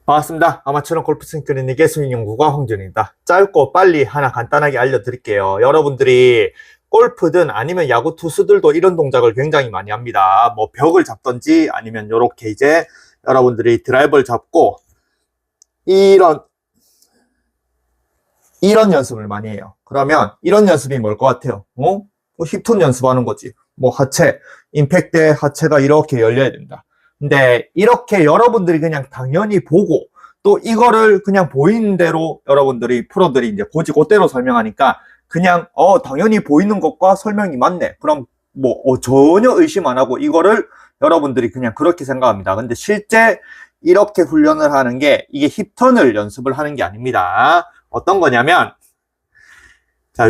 반갑습니다. 아마추어 골프 스윙 클리닉의 스윙연구가 황준입니다. 짧고 빨리 하나 간단하게 알려드릴게요. 여러분들이 골프든 아니면 야구 투수들도 이런 동작을 굉장히 많이 합니다. 뭐 벽을 잡던지 아니면 이렇게 이제 여러분들이 드라이버를 잡고 이런 연습을 많이 해요. 그러면 이런 연습이 뭘 것 같아요? 뭐 힙톤 연습하는 거지. 뭐 하체, 임팩트의 하체가 이렇게 열려야 된다. 근데 이렇게 여러분들이 그냥 당연히 보고 또 이거를 그냥 보이는 대로 여러분들이 프로들이 이제 곧대로 설명하니까 그냥 당연히 보이는 것과 설명이 맞네. 그럼 뭐 전혀 의심 안 하고 이거를 여러분들이 그냥 그렇게 생각합니다. 근데 실제 이렇게 훈련을 하는 게 이게 힙턴을 연습을 하는 게 아닙니다. 어떤 거냐면 자,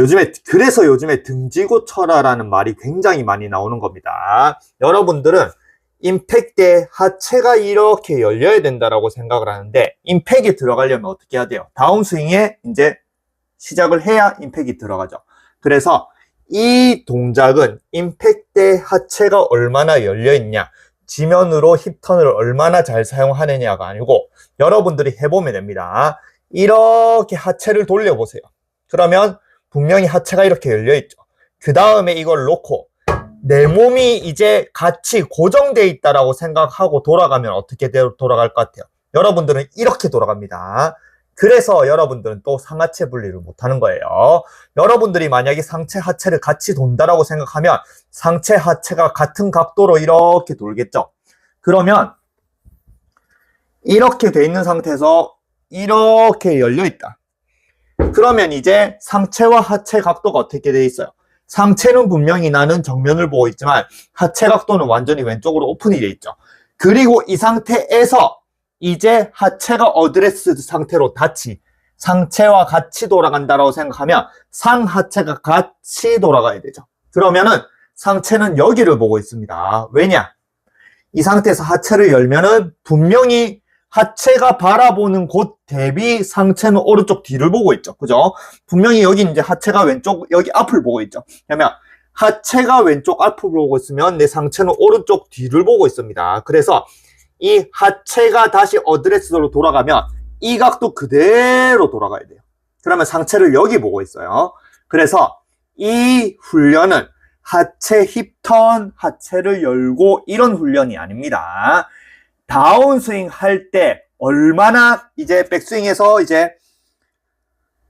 그래서 요즘에 등지고 쳐라라는 말이 굉장히 많이 나오는 겁니다. 여러분들은 임팩트에 하체가 이렇게 열려야 된다라고 생각을 하는데, 임팩이 들어가려면 어떻게 해야 돼요? 다운스윙에 이제 시작을 해야 임팩이 들어가죠. 그래서 이 동작은 임팩트에 하체가 얼마나 열려있냐, 지면으로 힙턴을 얼마나 잘 사용하느냐가 아니고, 여러분들이 해보면 됩니다. 이렇게 하체를 돌려보세요. 그러면 분명히 하체가 이렇게 열려있죠. 그 다음에 이걸 놓고 내 몸이 이제 같이 고정되어 있다라고 생각하고 돌아가면 어떻게 돌아갈 것 같아요? 여러분들은 이렇게 돌아갑니다. 그래서 여러분들은 또 상하체 분리를 못하는 거예요. 여러분들이 만약에 상체 하체를 같이 돈다라고 생각하면 상체 하체가 같은 각도로 이렇게 돌겠죠. 그러면 이렇게 돼 있는 상태에서 이렇게 열려 있다. 그러면 이제 상체와 하체 각도가 어떻게 돼 있어요? 상체는 분명히 나는 정면을 보고 있지만 하체 각도는 완전히 왼쪽으로 오픈이 돼 있죠. 그리고 이 상태에서 이제 하체가 어드레스 상태로 상체와 같이 돌아간다라고 생각하면 상하체가 같이 돌아가야 되죠. 그러면은 상체는 여기를 보고 있습니다. 왜냐? 이 상태에서 하체를 열면은 분명히 하체가 바라보는 곳 대비 상체는 오른쪽 뒤를 보고 있죠. 그죠? 분명히 여기 이제 하체가 왼쪽, 여기 앞을 보고 있죠. 그러면 하체가 왼쪽 앞을 보고 있으면 내 상체는 오른쪽 뒤를 보고 있습니다. 그래서 이 하체가 다시 어드레스로 돌아가면 이 각도 그대로 돌아가야 돼요. 그러면 상체를 여기 보고 있어요. 그래서 이 훈련은 하체 힙턴, 하체를 열고 이런 훈련이 아닙니다. 다운스윙 할 때 얼마나 이제 백스윙에서 이제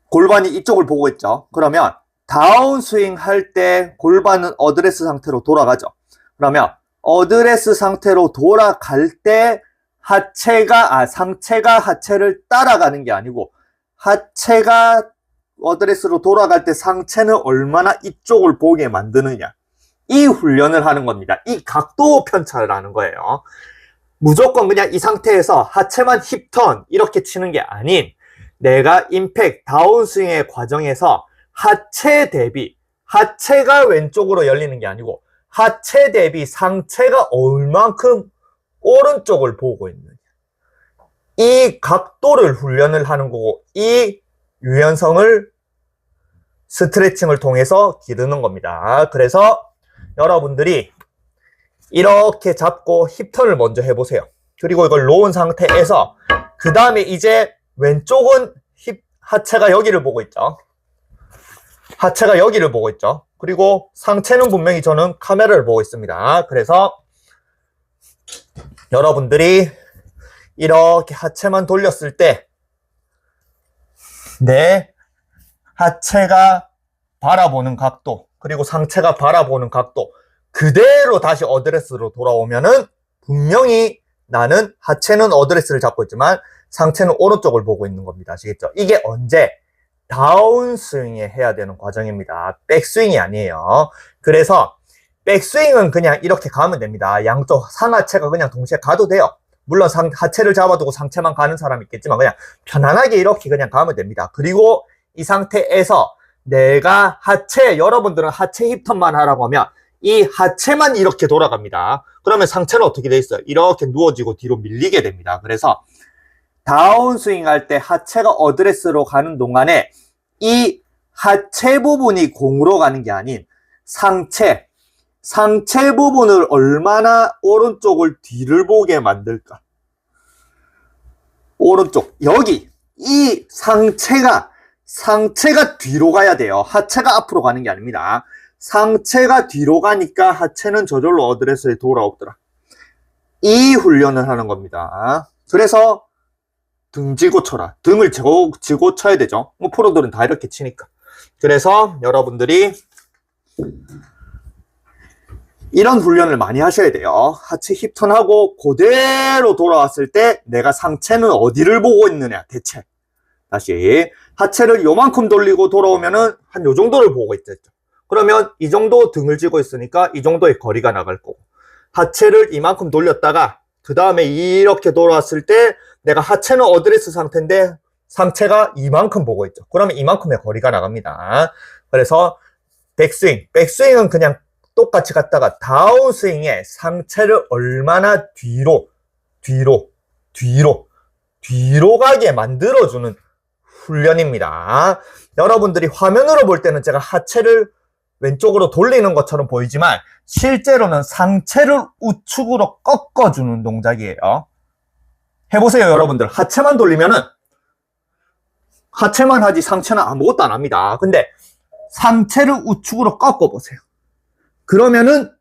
골반이 이쪽을 보고 있죠. 그러면 다운스윙 할 때 골반은 어드레스 상태로 돌아가죠. 그러면 어드레스 상태로 돌아갈 때 상체가 하체를 따라가는 게 아니고 하체가 어드레스로 돌아갈 때 상체는 얼마나 이쪽을 보게 만드느냐. 이 훈련을 하는 겁니다. 이 각도 편차를 하는 거예요. 무조건 그냥 이 상태에서 하체만 힙턴 이렇게 치는 게 아닌 내가 임팩트 다운스윙의 과정에서 하체 대비 하체가 왼쪽으로 열리는 게 아니고 하체 대비 상체가 얼만큼 오른쪽을 보고 있느냐. 이 각도를 훈련을 하는 거고 이 유연성을 스트레칭을 통해서 기르는 겁니다. 그래서 여러분들이 이렇게 잡고 힙턴을 먼저 해보세요. 그리고 이걸 놓은 상태에서 그 다음에 이제 왼쪽은 하체가 여기를 보고 있죠. 하체가 여기를 보고 있죠. 그리고 상체는 분명히 저는 카메라를 보고 있습니다. 그래서 여러분들이 이렇게 하체만 돌렸을 때 내 하체가 바라보는 각도 그리고 상체가 바라보는 각도 그대로 다시 어드레스로 돌아오면은 분명히 나는 하체는 어드레스를 잡고 있지만 상체는 오른쪽을 보고 있는 겁니다. 아시겠죠? 이게 언제? 다운스윙에 해야 되는 과정입니다. 백스윙이 아니에요. 그래서 백스윙은 그냥 이렇게 가면 됩니다. 양쪽 상하체가 그냥 동시에 가도 돼요. 물론 하체를 잡아두고 상체만 가는 사람이 있겠지만 그냥 편안하게 이렇게 그냥 가면 됩니다. 그리고 이 상태에서 내가 여러분들은 하체 힙턴만 하라고 하면 이 하체만 이렇게 돌아갑니다. 그러면 상체는 어떻게 돼 있어요? 이렇게 누워지고 뒤로 밀리게 됩니다. 그래서 다운스윙 할 때 하체가 어드레스로 가는 동안에 이 하체 부분이 공으로 가는 게 아닌 상체 부분을 얼마나 오른쪽을 뒤를 보게 만들까. 오른쪽 여기 이 상체가 뒤로 가야 돼요. 하체가 앞으로 가는 게 아닙니다. 상체가 뒤로 가니까 하체는 저절로 어드레스에 돌아오더라. 이 훈련을 하는 겁니다. 그래서 등 쥐고 쳐라. 등을 쥐고 쳐야 되죠. 뭐 프로들은 다 이렇게 치니까. 그래서 여러분들이 이런 훈련을 많이 하셔야 돼요. 하체 힙턴하고 그대로 돌아왔을 때 내가 상체는 어디를 보고 있느냐 대체. 다시 하체를 요만큼 돌리고 돌아오면은 한 요 정도를 보고 있겠죠. 그러면 이 정도 등을 쥐고 있으니까 이 정도의 거리가 나갈 거고, 하체를 이만큼 돌렸다가 그 다음에 이렇게 돌아왔을 때 내가 하체는 어드레스 상태인데 상체가 이만큼 보고 있죠. 그러면 이만큼의 거리가 나갑니다. 그래서 백스윙은 그냥 똑같이 갔다가 다운스윙에 상체를 얼마나 뒤로 가게 만들어주는 훈련입니다. 여러분들이 화면으로 볼 때는 제가 하체를 왼쪽으로 돌리는 것처럼 보이지만 실제로는 상체를 우측으로 꺾어주는 동작이에요. 해보세요, 여러분들. 하체만 돌리면은 하체만 하지 상체는 아무것도 안 합니다. 근데 상체를 우측으로 꺾어보세요. 그러면은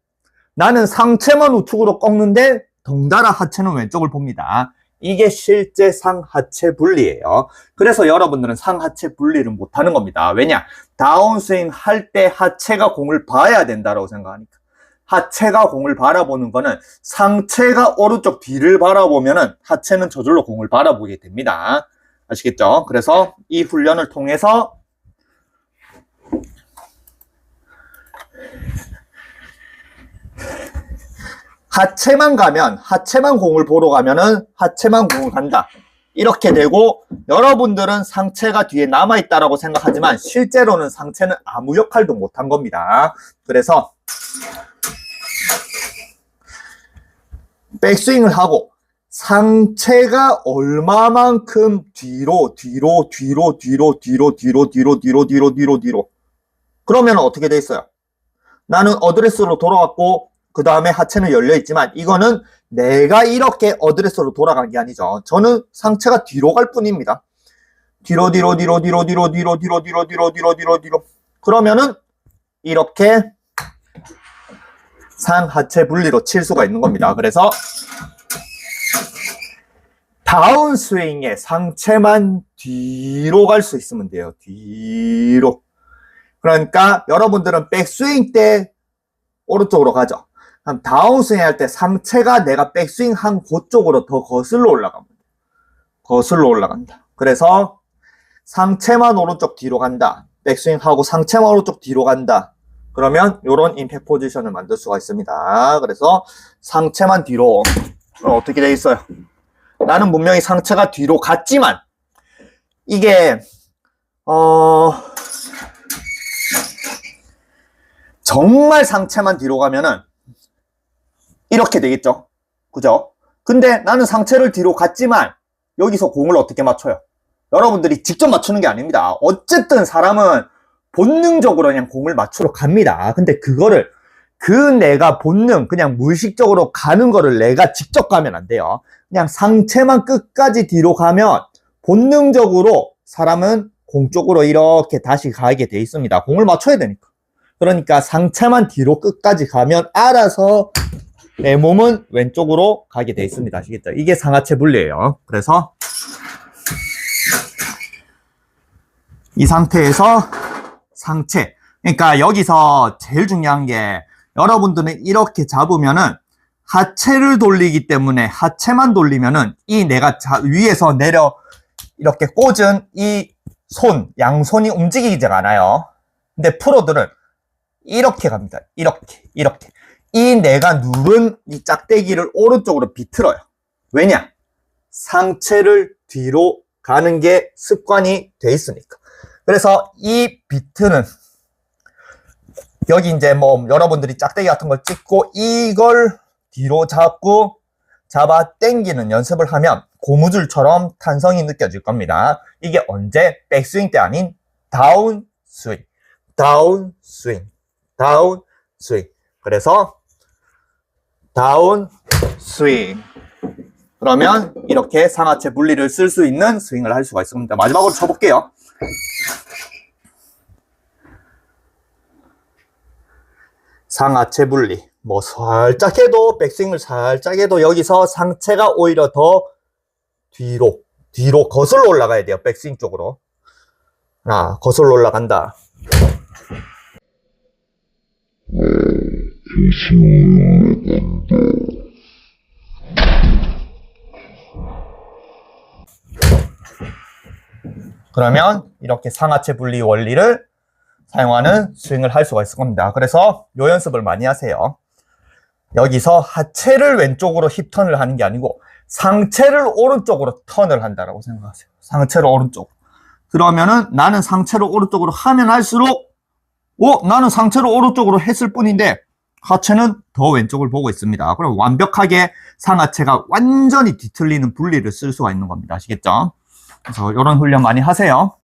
나는 상체만 우측으로 꺾는데 덩달아 하체는 왼쪽을 봅니다. 이게 실제 상하체 분리예요. 그래서 여러분들은 상하체 분리를 못하는 겁니다. 왜냐? 다운스윙 할 때 하체가 공을 봐야 된다고 생각하니까. 하체가 공을 바라보는 거는 상체가 오른쪽 뒤를 바라보면은 하체는 저절로 공을 바라보게 됩니다. 아시겠죠? 그래서 이 훈련을 통해서 하체만 공을 보러 가면은 하체만 공을 간다. 이렇게 되고, 여러분들은 상체가 뒤에 남아있다라고 생각하지만 실제로는 상체는 아무 역할도 못한 겁니다. 그래서 백스윙을 하고 상체가 얼마만큼 뒤로 그러면 어떻게 돼 있어요? 나는 어드레스로 돌아왔고 그 다음에 하체는 열려있지만 이거는 내가 이렇게 어드레스로 돌아간 게 아니죠. 저는 상체가 뒤로 갈 뿐입니다. 뒤로 그러면은 이렇게 상하체 분리로 칠 수가 있는 겁니다. 그래서 다운스윙에 상체만 뒤로 갈 수 있으면 돼요. 뒤로. 그러니까 여러분들은 백스윙 때 오른쪽으로 가죠. 그럼 다운스윙 할 때 상체가 내가 백스윙 한 그쪽으로 더 거슬러 올라갑니다. 거슬러 올라간다. 그래서 상체만 오른쪽 뒤로 간다. 백스윙 하고 상체만 오른쪽 뒤로 간다. 그러면 이런 임팩트 포지션을 만들 수가 있습니다. 그래서 상체만 뒤로 어떻게 돼 있어요? 나는 분명히 상체가 뒤로 갔지만 이게 정말 상체만 뒤로 가면은 이렇게 되겠죠. 그죠? 근데 나는 상체를 뒤로 갔지만 여기서 공을 어떻게 맞춰요? 여러분들이 직접 맞추는 게 아닙니다. 어쨌든 사람은 본능적으로 그냥 공을 맞추러 갑니다. 근데 그거를 내가 그냥 무의식적으로 가는 거를 내가 직접 가면 안 돼요. 그냥 상체만 끝까지 뒤로 가면 본능적으로 사람은 공 쪽으로 이렇게 다시 가게 돼 있습니다. 공을 맞춰야 되니까. 그러니까 상체만 뒤로 끝까지 가면 알아서 내 몸은 왼쪽으로 가게 돼 있습니다. 아시겠죠? 이게 상하체 분리예요. 그래서 이 상태에서 상체. 그러니까 여기서 제일 중요한 게 여러분들은 이렇게 잡으면은 하체를 돌리기 때문에 하체만 돌리면은 이 내가 위에서 내려 이렇게 꽂은 이 양손이 움직이지가 않아요. 근데 프로들은 이렇게 갑니다. 이렇게. 이 내가 누른 이 짝대기를 오른쪽으로 비틀어요. 왜냐? 상체를 뒤로 가는 게 습관이 돼 있으니까. 그래서 이 비트는 여기 이제 뭐 여러분들이 짝대기 같은 걸 찍고 이걸 뒤로 잡아 당기는 연습을 하면 고무줄처럼 탄성이 느껴질 겁니다. 이게 언제? 백스윙 때 아닌 다운스윙. 그래서 다운스윙. 그러면 이렇게 상하체 분리를 쓸 수 있는 스윙을 할 수가 있습니다. 마지막으로 쳐볼게요. 상하체 분리. 뭐 살짝 해도 백스윙을 살짝 해도 여기서 상체가 오히려 더 뒤로 거슬러 올라가야 돼요. 백스윙 쪽으로. 하나, 거슬러 올라간다. 그러면 이렇게 상하체 분리 원리를 사용하는 스윙을 할 수가 있을 겁니다. 그래서 요 연습을 많이 하세요. 여기서 하체를 왼쪽으로 힙턴을 하는 게 아니고 상체를 오른쪽으로 턴을 한다라고 생각하세요. 상체를 오른쪽으로. 그러면은 나는 상체를 오른쪽으로 하면 할수록 나는 상체를 오른쪽으로 했을 뿐인데 하체는 더 왼쪽을 보고 있습니다. 그럼 완벽하게 상하체가 완전히 뒤틀리는 분리를 쓸 수가 있는 겁니다. 아시겠죠? 그래서 이런 훈련 많이 하세요.